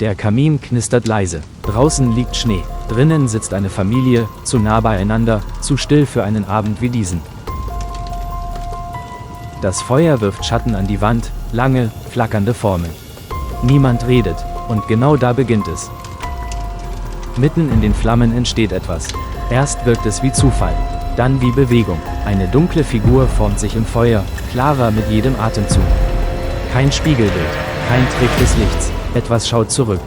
Der Kamin knistert leise. Draußen liegt Schnee. Drinnen sitzt eine Familie, zu nah beieinander, zu still für einen Abend wie diesen. Das Feuer wirft Schatten an die Wand, lange, flackernde Formeln. Niemand redet, und genau da beginnt es. Mitten in den Flammen entsteht etwas. Erst wirkt es wie Zufall, dann wie Bewegung. Eine dunkle Figur formt sich im Feuer, klarer mit jedem Atemzug. Kein Spiegelbild, kein Trick des Lichts, etwas schaut zurück.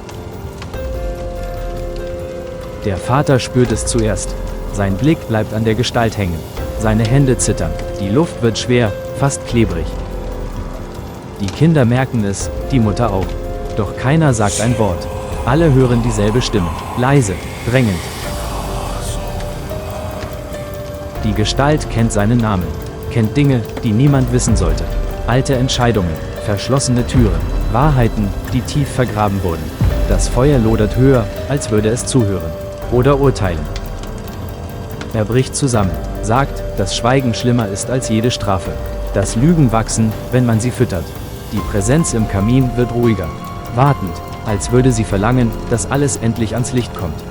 Der Vater spürt es zuerst. Sein Blick bleibt an der Gestalt hängen. Seine Hände zittern, die Luft wird schwer, fast klebrig. Die Kinder merken es, die Mutter auch. Doch keiner sagt ein Wort. Alle hören dieselbe Stimme, leise, drängend. Die Gestalt kennt seinen Namen, kennt Dinge, die niemand wissen sollte. Alte Entscheidungen, verschlossene Türen, Wahrheiten, die tief vergraben wurden. Das Feuer lodert höher, als würde es zuhören. Oder urteilen. Er bricht zusammen, sagt, dass Schweigen schlimmer ist als jede Strafe. Dass Lügen wachsen, wenn man sie füttert. Die Präsenz im Kamin wird ruhiger, wartend, als würde sie verlangen, dass alles endlich ans Licht kommt.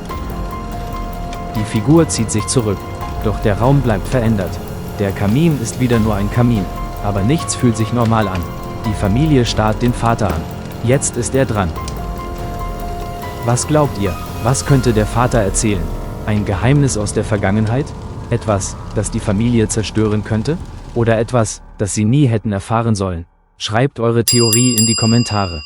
Die Figur zieht sich zurück, doch der Raum bleibt verändert. Der Kamin ist wieder nur ein Kamin, aber nichts fühlt sich normal an. Die Familie starrt den Vater an. Jetzt ist er dran. Was glaubt ihr? Was könnte der Vater erzählen? Ein Geheimnis aus der Vergangenheit? Etwas, das die Familie zerstören könnte? Oder etwas, das sie nie hätten erfahren sollen? Schreibt eure Theorie in die Kommentare.